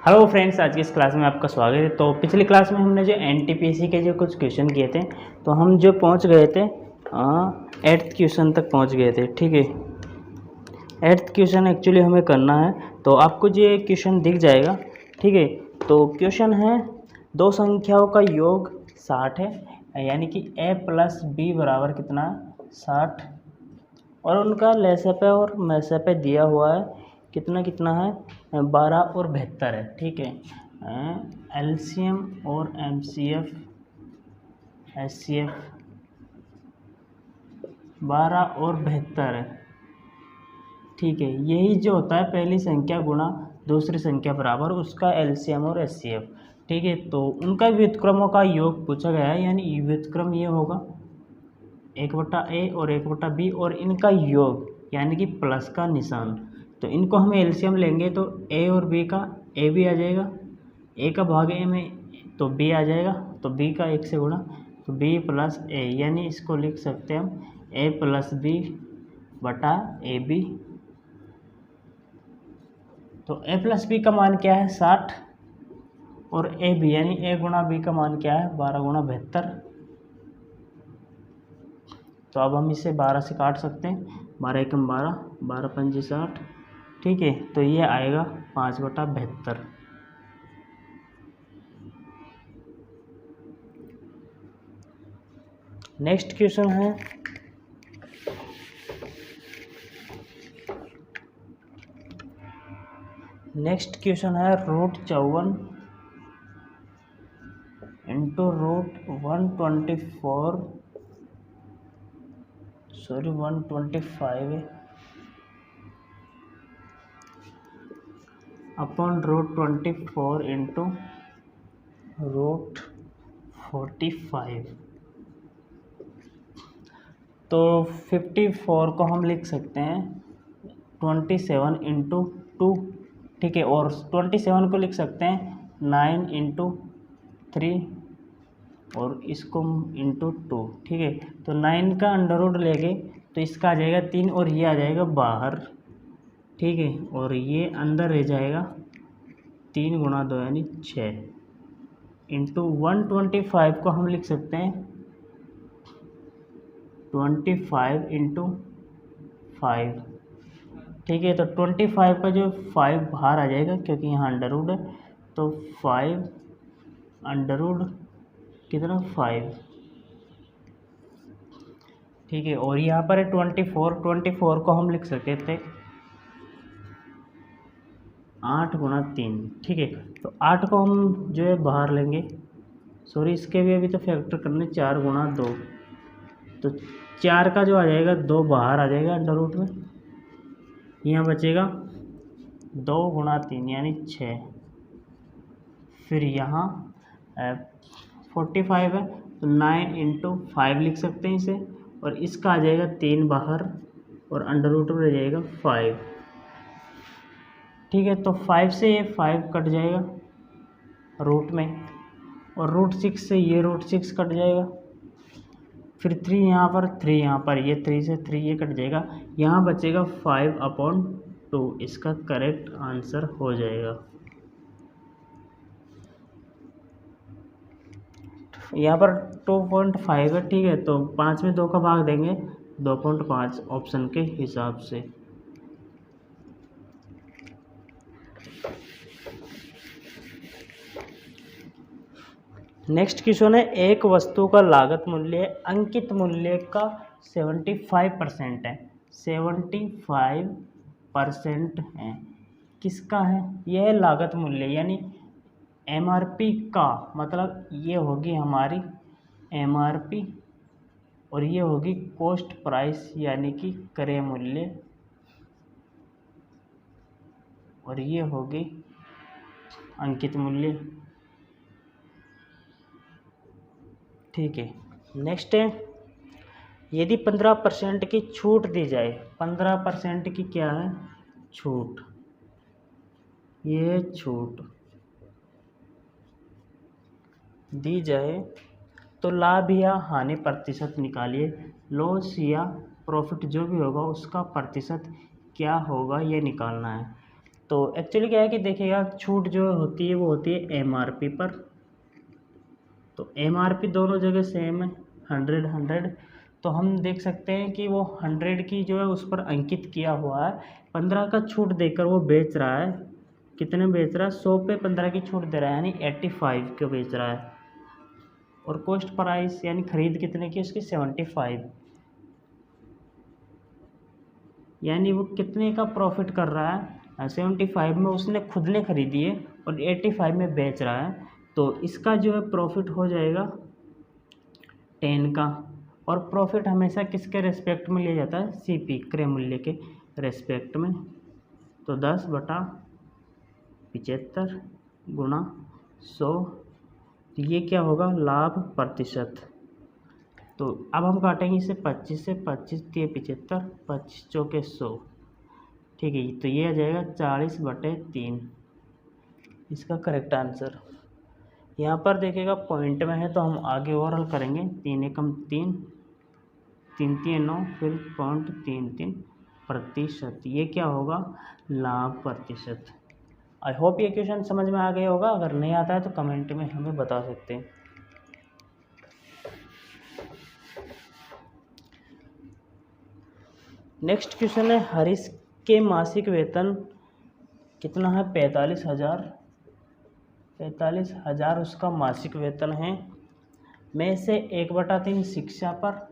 Hello friends, आज की इस क्लास में आपका स्वागत है। तो पिछली क्लास में हमने जो एनटीपीसी के जो कुछ क्वेश्चन किए थे, तो हम जो पहुंच गए थे 8th क्वेश्चन तक पहुंच गए थे। ठीक है, 8th क्वेश्चन एक्चुअली हमें करना है, तो आपको जो ये क्वेश्चन दिख जाएगा। ठीक है, तो क्वेश्चन है दो संख्याओं का योग 60 है, यानी कि a प्लस बी बराबर कितना है 60, और उनका लसापे और मसापे दिया हुआ है कितना कितना है 12 और 72 है। ठीक है, एलसीएम और एमसीएफ एचसीएफ 12 और 72 है। ठीक है, यही जो होता है पहली संख्या गुणा दूसरी संख्या बराबर उसका एलसीएम और एचसीएफ। ठीक है, तो उनका व्युत्क्रमों का योग पूछा गया है, यानी व्युत्क्रम ये होगा 1/a और 1/b और इनका योग यानी कि प्लस का निशान। तो इनको हम एलसीएम लेंगे तो a और b का a भी आ जाएगा, a का भाग a में तो b आ जाएगा, तो b का 1 से गुणा तो b प्लस a, यानी इसको लिख सकते हैं हम a प्लस b बटा ए बी। तो a प्लस b का मान क्या है 60 और a b यानी a गुणा b का मान क्या है 12 गुणा 72। तो अब हम इसे 12 से काट सकते हैं, 12 एकम 12, 12 पंजे 60। ठीक है, तो ये आएगा 5/72। नेक्स्ट क्वेश्चन है √54 इंटू √125 अपॉन √24 इंटू √45। तो 54 को हम लिख सकते हैं 27 इंटू 2। ठीक है, और 27 को लिख सकते हैं 9 इंटू 3 और इसको इंटू 2। ठीक है, तो 9 का अंडर रूट लेंगे तो इसका आ जाएगा 3 और ये आ जाएगा बाहर। ठीक है, और ये अंदर रह जाएगा 3 गुणा 2 यानी 6 इंटू 125 को हम लिख सकते हैं 25 इंटू 5। ठीक है, तो 25 का जो 5 बाहर आ जाएगा क्योंकि यहाँ अंडर रूट है, तो 5 अंडर रूट कितना 5। ठीक है, और यहाँ पर है 24 को हम लिख सकते थे 8 गुणा 3। ठीक है, तो 8 को हम जो है बाहर लेंगे, सॉरी इसके भी अभी तो फैक्टर करने 4 गुणा 2, तो 4 का जो आ जाएगा 2 बाहर आ जाएगा अंडर रूट में, यहाँ बचेगा 2 गुणा 3 यानी 6। फिर यहाँ 45 है तो 9 इंटू 5 लिख सकते हैं इसे, और इसका आ जाएगा 3 बाहर और अंडर रूट में रह जाएगा 5। ठीक है, तो 5 से ये 5 कट जाएगा रूट में, और √6 से ये √6 कट जाएगा। फिर 3 यहाँ पर, 3 यहाँ पर, ये 3 से 3 ये कट जाएगा, यहाँ बचेगा 5/2। इसका करेक्ट आंसर हो जाएगा। यहाँ पर 2.5 है। ठीक है, तो 5 में 2 का भाग देंगे 2.5 ऑप्शन के हिसाब से। नेक्स्ट क्वेश्चन है एक वस्तु का लागत मूल्य अंकित मूल्य का 75% है, 75% है, किसका है? यह है लागत मूल्य, यानी एमआरपी का मतलब ये होगी हमारी एमआरपी और ये होगी कॉस्ट प्राइस यानी कि क्रय मूल्य, और ये होगी अंकित मूल्य। ठीक है, नेक्स्ट है यदि 15% की छूट दी जाए, 15% की क्या है छूट, ये छूट दी जाए तो लाभ या हानि प्रतिशत निकालिए। लॉस या प्रॉफिट जो भी होगा उसका प्रतिशत क्या होगा ये निकालना है। तो एक्चुअली क्या है कि देखिएगा, छूट जो होती है वो होती है एमआरपी पर। तो एमआरपी दोनों जगह सेम है, 100। तो हम देख सकते हैं कि वो 100 की जो है उस पर अंकित किया हुआ है, 15 का छूट देकर वो बेच रहा है। कितने बेच रहा है? 100 पे 15 की छूट दे रहा है, यानी 85 का बेच रहा है। और कॉस्ट प्राइस यानी खरीद कितने की उसकी? 75। यानी वो कितने का प्रॉफिट कर रहा है? 75 में उसने खुद ने खरीदी है और 85 में बेच रहा है। तो इसका जो है प्रॉफिट हो जाएगा 10 का। और प्रॉफिट हमेशा किसके रेस्पेक्ट में लिया जाता है? सीपी, क्रय मूल्य के रेस्पेक्ट में। तो 10/75 गुणा 100, ये क्या होगा? लाभ प्रतिशत। तो अब हम काटेंगे इसे 25 से, 25 3 75, 25 चौके 100, ठीक है। तो ये आ जाएगा 40/3, इसका करेक्ट आंसर। यहाँ पर देखिएगा पॉइंट में है तो हम आगे और हल करेंगे। 3 एकम 3, 3 3 9, फिर 0.33%, ये क्या होगा? लाभ प्रतिशत। आई होप ये क्वेश्चन समझ में आ गया होगा। अगर नहीं आता है तो कमेंट में हमें बता सकते हैं। नेक्स्ट क्वेश्चन है, हरीश के मासिक वेतन कितना है? 45,000। 45,000 उसका मासिक वेतन है। में से 1/3 शिक्षा पर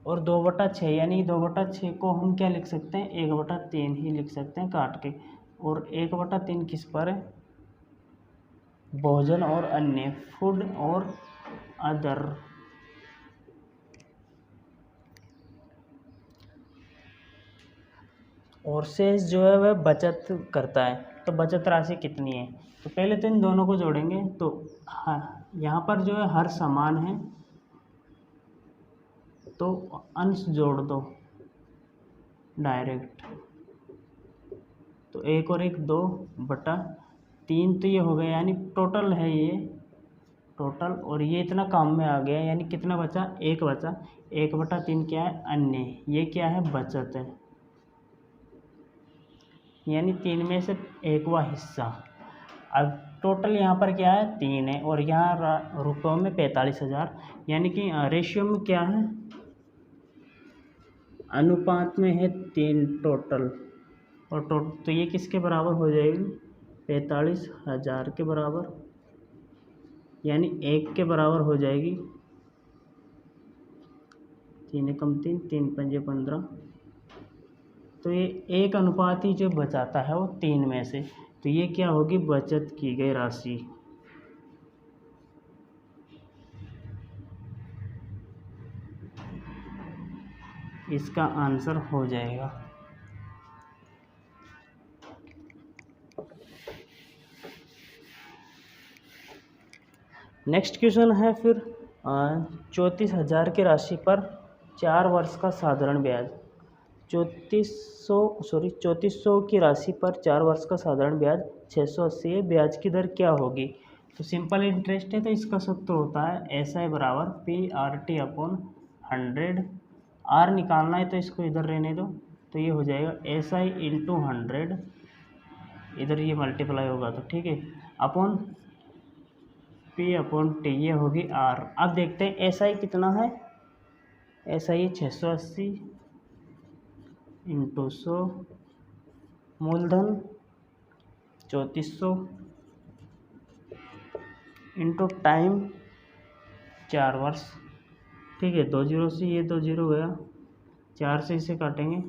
और 2/6, यानी 2/6 को हम क्या लिख सकते हैं? 1/3 ही लिख सकते हैं काट के। और 1/3 किस पर है? भोजन और अन्य, फूड और अदर। और शेष जो है वह बचत करता है। तो बचत राशि कितनी है? तो पहले तो इन दोनों को जोड़ेंगे। तो हाँ, यहाँ पर जो है हर समान है तो अंश जोड़ दो डायरेक्ट। तो 1 और 1 2/3, तो ये हो गया, यानी टोटल है ये टोटल। और ये इतना काम में आ गया, यानी कितना बचा? 1 बचा। 1/3 क्या है? अन्य, ये क्या है? बचत है, यानी 3 में से 1वां हिस्सा। अब टोटल यहाँ पर क्या है? 3 है, और यहाँ रुपयों में 45,000, यानी कि रेशियो में क्या है? अनुपात में है 3 टोटल। और तो ये किसके बराबर हो जाएगी? 45,000 के बराबर, यानी 1 के बराबर हो जाएगी। 3 एकम 3, 3 पंजे 15। तो ये 1 अनुपात ही जो बचाता है वो 3 में से। तो ये क्या होगी? बचत की गई राशि। इसका आंसर हो जाएगा। नेक्स्ट क्वेश्चन है फिर 34,000 की राशि पर 4 वर्ष का साधारण ब्याज। 3400 की राशि पर 4 वर्ष का साधारण ब्याज 680 है। ब्याज की दर क्या होगी? तो सिंपल इंटरेस्ट है, तो इसका सूत्र होता है SI बराबर PRT/100। R निकालना है तो इसको इधर रहने दो, तो ये हो जाएगा SI × 100, इधर ये मल्टीप्लाई होगा तो ठीक है, अपॉन P/T, ये होगी R। अब देखते हैं SI कितना है। SI 680 × 100, मूलधन 3400 इंटू टाइम 4 वर्ष, ठीक है। 2 जीरो से ये 2 जीरो गया, 4 से इसे काटेंगे,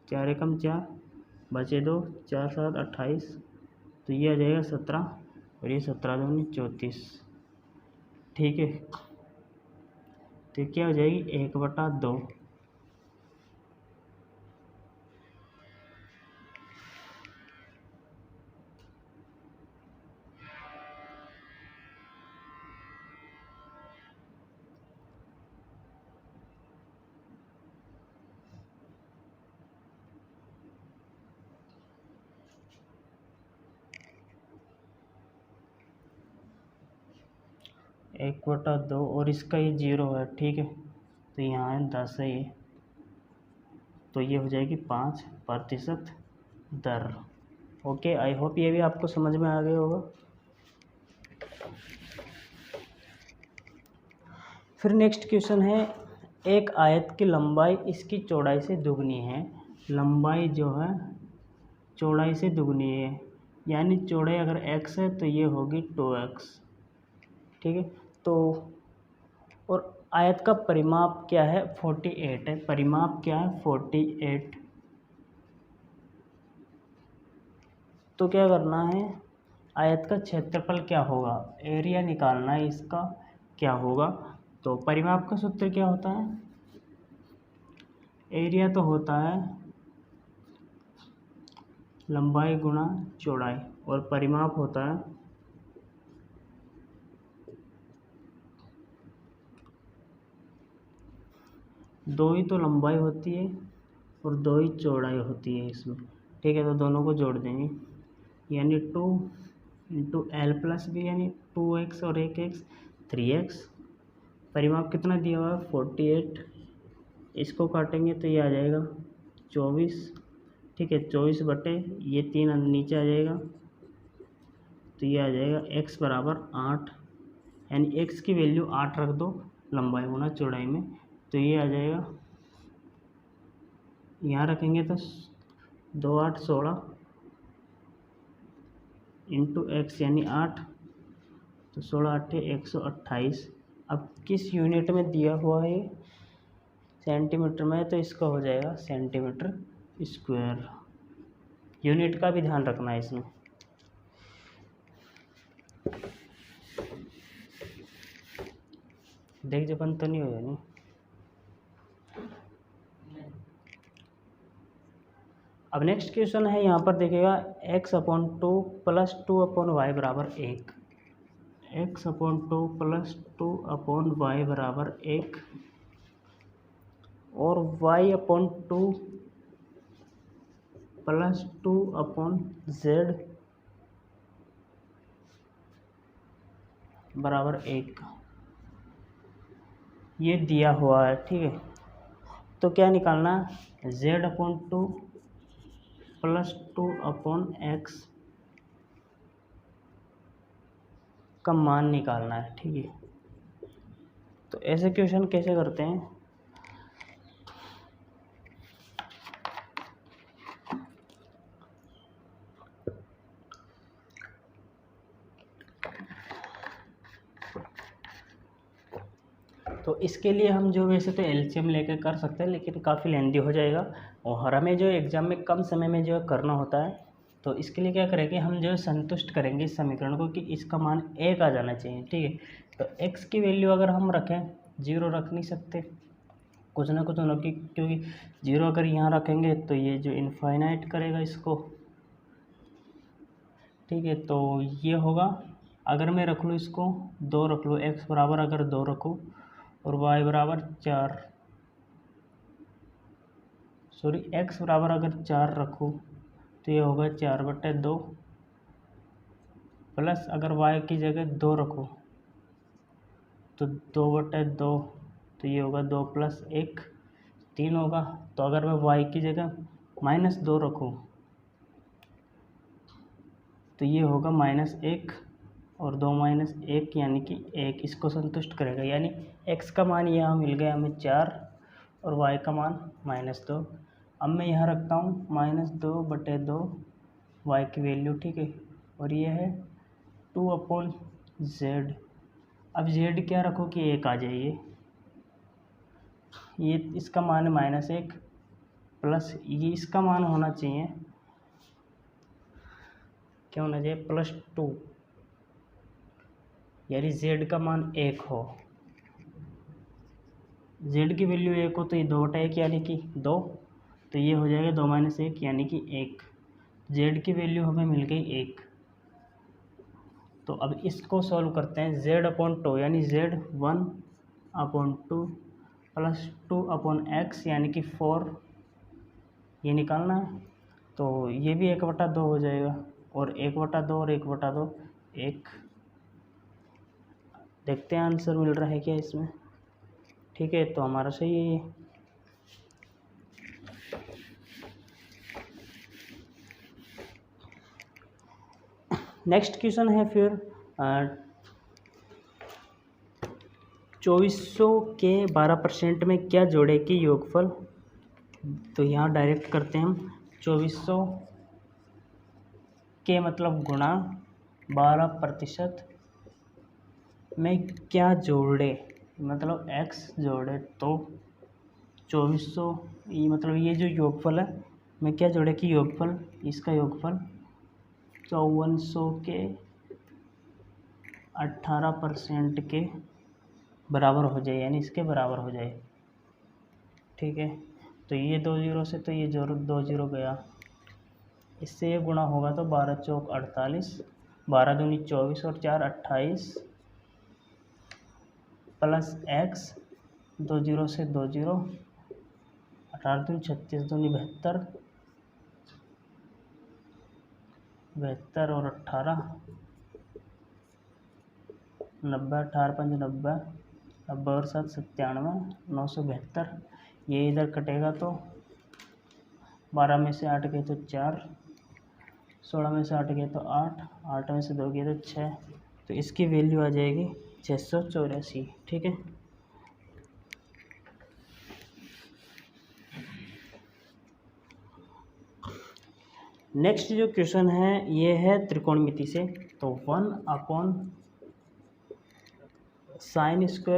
4 एकम 4, बचे 2, 4 7 28, तो ये आ जाएगा 17, और ये 17 दूनी 34, ठीक है। तो क्या हो जाएगी? 1/2। एक बटा 2, और इसका ये 0 है, ठीक है। तो यहाँ है 10 है ये, तो ये हो जाएगी 5% दर। ओके, आई होप ये भी आपको समझ में आ गया होगा। फिर नेक्स्ट क्वेश्चन है, एक आयत की लंबाई इसकी चौड़ाई से दुगनी है। लंबाई जो है चौड़ाई से दुगनी है, यानी चौड़ाई अगर x है तो ये होगी 2x, ठीक है। तो और आयत का परिमाप क्या है, 48 है। परिमाप क्या है, 48। तो क्या करना है, आयत का क्षेत्रफल क्या होगा, एरिया निकालना है इसका क्या होगा। तो परिमाप का सूत्र क्या होता है, एरिया तो होता है लंबाई गुणा चौड़ाई, और परिमाप होता है दो ही तो लंबाई होती है और दो ही चौड़ाई होती है इसमें, ठीक है। तो दोनों को जोड़ देंगे, यानी 2 इंटू L+B, यानी 2x और 1x 3x। परिमाप कितना दिया हुआ है, 48। इसको काटेंगे तो ये आ जाएगा 24, ठीक है। 24 बटे ये 3 नीचे आ जाएगा, तो ये आ जाएगा x बराबर 8, यानी x की वैल्यू 8 रख दो लंबाई गुना चौड़ाई में, तो ये आ जाएगा, यहाँ रखेंगे तो 2 8 16 इंटू x यानी 8, तो 16 8 128। अब किस यूनिट में दिया हुआ है, सेंटीमीटर में, तो इसका हो जाएगा सेंटीमीटर स्क्वायर। यूनिट का भी ध्यान रखना है इसमें। देख जबन तो नहीं होगा नहीं। अब नेक्स्ट क्वेश्चन है, यहाँ पर देखिएगा x/2 + 2/y बराबर 1। x/2 + 2/y बराबर 1 और y/2 + 2/z बराबर 1 ये दिया हुआ है, ठीक है। तो क्या निकालना है, z/2 + 2/x का मान निकालना है, ठीक है। तो ऐसे क्वेश्चन कैसे करते हैं, तो इसके लिए हम जो वैसे तो एलसीएम लेकर कर सकते हैं, लेकिन काफ़ी लेंदी हो जाएगा और हमें जो एग्ज़ाम में कम समय में जो करना होता है। तो इसके लिए क्या करेंगे, हम जो संतुष्ट करेंगे इस समीकरण को कि इसका मान 1 आ जाना चाहिए, ठीक है। तो x की वैल्यू अगर हम रखें, 0 रख नहीं सकते, कुछ ना कुछ होना, क्योंकि 0 अगर यहाँ रखेंगे तो ये जो इनफाइनाइट करेगा इसको, ठीक है। तो ये होगा, अगर मैं रख लूँ इसको 2 रख लूँ, x बराबर अगर 2 रखूँ और y बराबर 4, सॉरी x बराबर अगर 4 रखूँ तो ये होगा 4/2, प्लस अगर y की जगह 2 रखो तो 2/2, तो ये होगा 2 + 1 3 होगा। तो अगर मैं y की जगह -2 रखूँ तो ये होगा -1 और 2 - 1 यानी कि 1, इसको संतुष्ट करेगा। यानी x का मान यहाँ मिल गया हमें 4 और y का मान -2। अब मैं यहाँ रखता हूँ -2/2 y की वैल्यू, ठीक है। और ये है 2/z। अब z क्या रखो कि 1 आ जाइए, ये इसका मान है -1 प्लस ये इसका मान होना चाहिए, क्या होना चाहिए, +2, यानी z का मान 1 हो। z की वैल्यू 1 हो तो ये 2/1 यानी कि 2, तो ये हो जाएगा 2 - 1 यानी कि 1। z की वैल्यू हमें मिल गई 1। तो अब इसको सॉल्व करते हैं, z/2 यानी z 1/2 + 2/x यानी कि 4, ये निकालना है। तो ये भी 1/2 हो जाएगा, और 1/2 और 1/2 1। देखते हैं आंसर मिल रहा है क्या इसमें, ठीक है। तो हमारा सही है ये। नेक्स्ट क्वेश्चन है फिर 2400 के 12% में क्या जोड़े कि योगफल। तो यहाँ डायरेक्ट करते हैं हम 2400 के मतलब गुणा 12% में क्या जोड़े मतलब x जोड़े। तो 2400 ये मतलब ये जो योगफल है मैं क्या जोड़े कि योगफल, इसका योगफल 5400 के 18% के बराबर हो जाए, यानी इसके बराबर हो जाए। ठीक है, तो ये 2 जीरो से तो ये जो 2 जीरो गया, इससे ये गुणा होगा तो 12 चौक 48, 12 दूनी 24 और 4 28 प्लस x, 2 जीरो से 2 जीरो, 18 दूनी 36 दूनी 72, 72 और 18 90, 18 5 90, 90 और 7 97, 972। ये इधर कटेगा तो 12 में से 8 गए तो 4, 16 में से 8 गए तो 8, 8 में से 2 गए तो 6, तो इसकी वैल्यू आ जाएगी 684। ठीक है, नेक्स्ट जो क्वेश्चन है ये है त्रिकोणमिति से। तो 1/sin²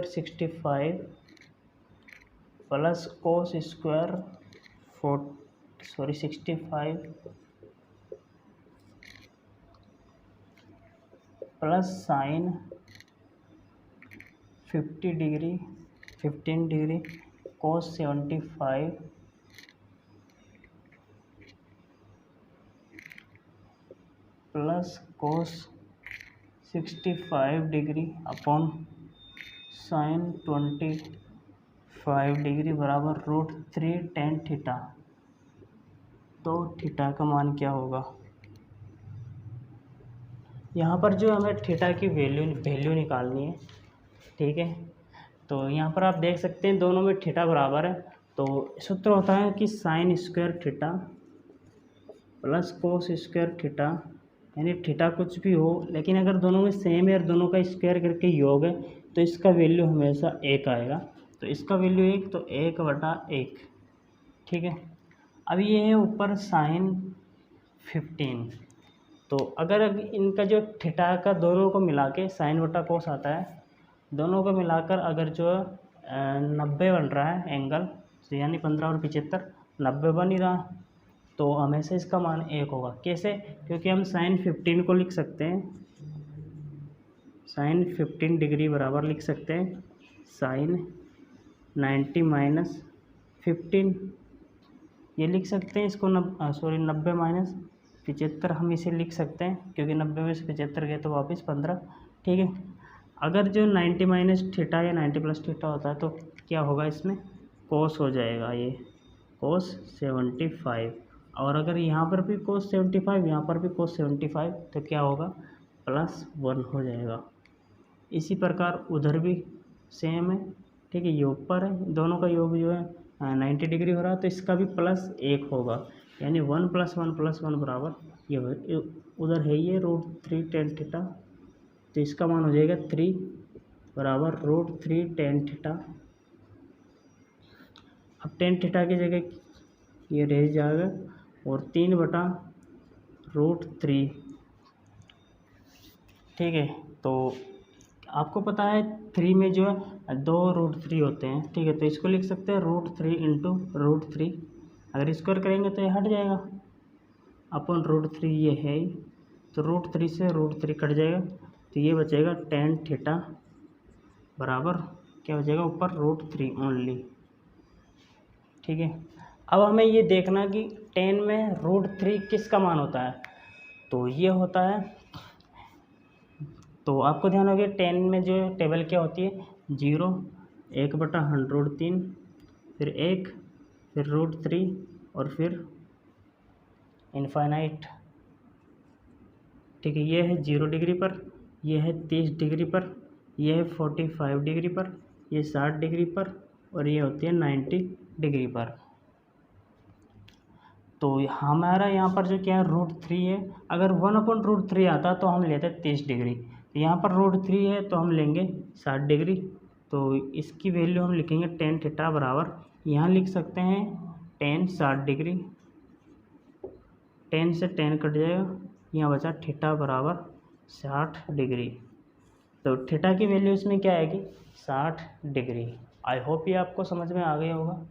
65 plus cos² 65 plus sign 15 degree cos 75 plus cos 65 degree upon sine 25 degree बराबर √3 tan थीटा। तो थीटा का मान क्या होगा। यहाँ पर जो हमें थीटा की वैल्यू निकालनी है। ठीक है, तो यहाँ पर आप देख सकते हैं दोनों में थीटा बराबर है। तो सूत्र होता है कि sine square theta plus cos square theta, यानी थीटा कुछ भी हो लेकिन अगर दोनों में सेम है और दोनों का स्क्वायर करके योग है तो इसका वैल्यू हमेशा 1 आएगा। तो इसका वैल्यू 1, तो 1/1। ठीक है, अब ये है ऊपर साइन 15। तो अगर इनका जो थीटा का दोनों को मिला के साइन बटा कोस आता है, दोनों को मिलाकर अगर जो 90 बन रहा है एंगल, यानी 15 और 75 90 बन ही रहा, तो हमेशा इसका मान 1 होगा। कैसे, क्योंकि हम साइन 15 को लिख सकते हैं, साइन 15 डिग्री बराबर लिख सकते हैं साइन 90 माइनस 15, ये लिख सकते हैं इसको 90 माइनस 75 हम इसे लिख सकते हैं, क्योंकि 90 में से 75 गए तो वापस 15। ठीक है, अगर जो 90 माइनस थीटा या 90 प्लस थीटा होता है तो क्या होगा, इसमें कोस हो जाएगा, ये कोस 75। और अगर यहाँ पर भी कोस 75, यहाँ पर भी कोस 75, तो क्या होगा, +1 हो जाएगा। इसी प्रकार उधर भी सेम है। ठीक है, योग पर है, दोनों का योग जो है 90 डिग्री हो रहा है, तो इसका भी +1 होगा, यानी 1 + 1 + 1 बराबर ये उधर है ये √3 tan थीटा, तो इसका मान हो जाएगा 3 बराबर √3 tan थीटा। अब tan थीटा की जगह ये रह जाएगा और 3/√3। ठीक है, तो आपको पता है 3 में जो है 2 √3 होते हैं। ठीक है, तो इसको लिख सकते हैं √3 × √3। अगर स्क्वायर करेंगे तो ये हट जाएगा, अपन √3 ये है ही, तो √3 से √3 कट जाएगा, तो ये बचेगा tan थीटा बराबर क्या बचेगा, ऊपर √3 ओनली। ठीक है, अब हमें ये देखना कि tan में √3 किसका मान होता है। तो ये होता है, तो आपको ध्यान हो गया tan में जो टेबल क्या होती है, 0, 1/103, फिर 1, फिर √3 और फिर इनफाइनाइट। ठीक है, ये है 0 डिग्री पर, ये है 30 डिग्री पर, ये है 45 डिग्री पर, ये 60 डिग्री पर, और ये होती है 90 डिग्री पर। तो हमारा यहाँ पर जो क्या है √3 है, अगर 1/√3 आता तो हम लेते 30 डिग्री, तो यहाँ पर √3 है तो हम लेंगे 60 डिग्री। तो इसकी वैल्यू हम लिखेंगे tan थीटा बराबर, यहाँ लिख सकते हैं tan 60 डिग्री, tan से tan कट जाएगा, यहाँ बचा थीटा बराबर 60 डिग्री। तो थीटा की वैल्यू इसमें क्या आएगी 60 डिग्री। आई होप ये आपको समझ में आ गया होगा।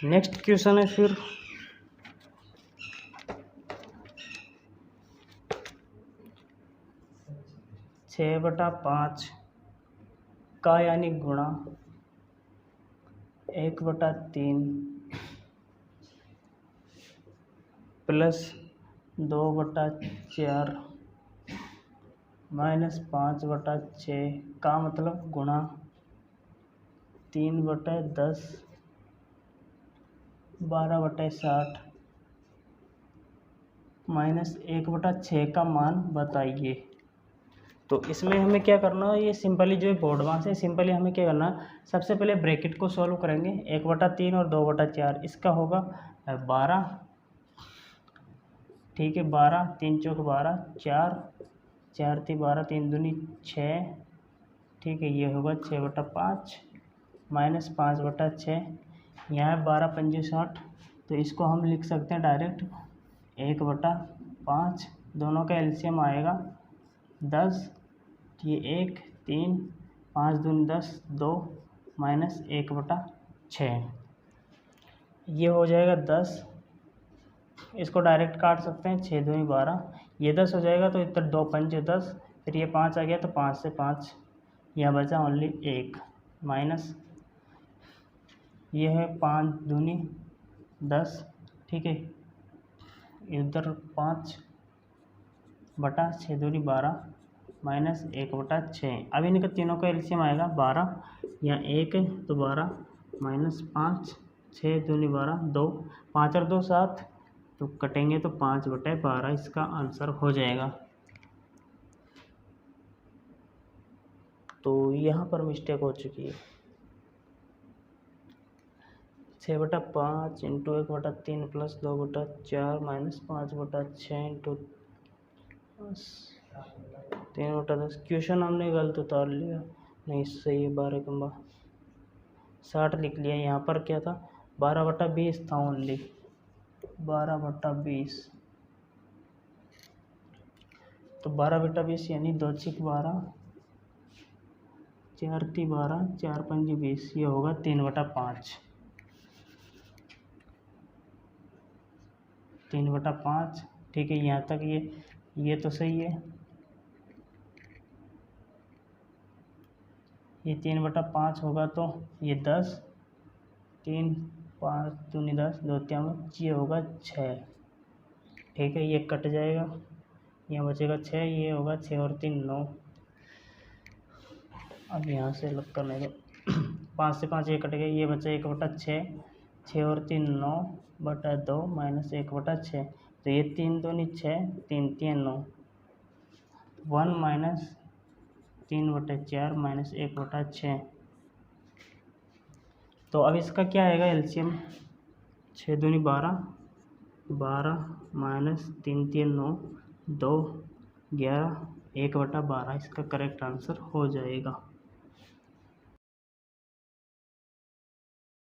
नेक्स्ट क्वेश्चन है फिर 6/5 का यानी गुणा 1/3 प्लस 2/4 माइनस 5/6 का मतलब गुणा 3/10 12/60 माइनस 1/6 का मान बताइए। तो इसमें हमें क्या करना है, ये सिंपली जो है बोर्ड मास है, सिंपली हमें क्या करना है, सबसे पहले ब्रैकेट को सॉल्व करेंगे। 1/3 और 2/4 इसका होगा 12, ठीक है 12, 3 चौक 12, 4 4 × 12, 3 दूनी 6, ठीक है ये होगा 6/5 माइनस 5/6, यहाँ 12 पंजे 60, तो इसको हम लिख सकते हैं डायरेक्ट 1/5, दोनों का एलसीएम आएगा 10, ये 1 3 5 दूनी 10 2 माइनस 1/6, ये हो जाएगा 10, इसको डायरेक्ट काट सकते हैं 6 दूनी 12, ये 10 हो जाएगा, तो इधर 2 पंजे 10, फिर ये 5 आ गया तो 5 से 5, यह बचा ओनली 1 माइनस ये है 5 दूनी 10, ठीक है इधर 5/6 दूनी 12 माइनस 1/6। अब इनका तीनों का एलसीएम आएगा 12, यहाँ 1 है तो 12 माइनस 5, 6 दूनी 12 2, 5 और 2 7, तो कटेंगे तो 5/12 इसका आंसर हो जाएगा। तो यहाँ पर मिस्टेक हो चुकी है, 6/5 into 1/3 plus 2/4 minus 5/6 into 3/10। Question हमने गलत उतार लिया, नहीं सही है, 12 60 लिख लिया। यहाँ पर क्या था 12/20 था ओनली, 12/20, तो 12/20 यानी 2 × 12 4 × 12 4 × 20, ये होगा 3/5, 3/5, ठीक है यहाँ तक ये तो सही है, ये 3/5 होगा तो ये 10, 3 5 दूनी 10 2 3, ये होगा 6, ठीक है ये कट जाएगा, यहाँ बचेगा 6, ये होगा 6 और 3 9। अब यहाँ से लग करने दो 5 से 5 ये कट गया, ये बचा 1/6, 6 और 3 9/2 माइनस 1/6, तो ये 3 दूनी 6 3 3 9, 1 माइनस 3/4 माइनस 1/6। तो अब इसका क्या आएगा एलसीएम, 6 दूनी 12 12 माइनस 3 3 9 2 11 1/12 इसका करेक्ट आंसर हो जाएगा।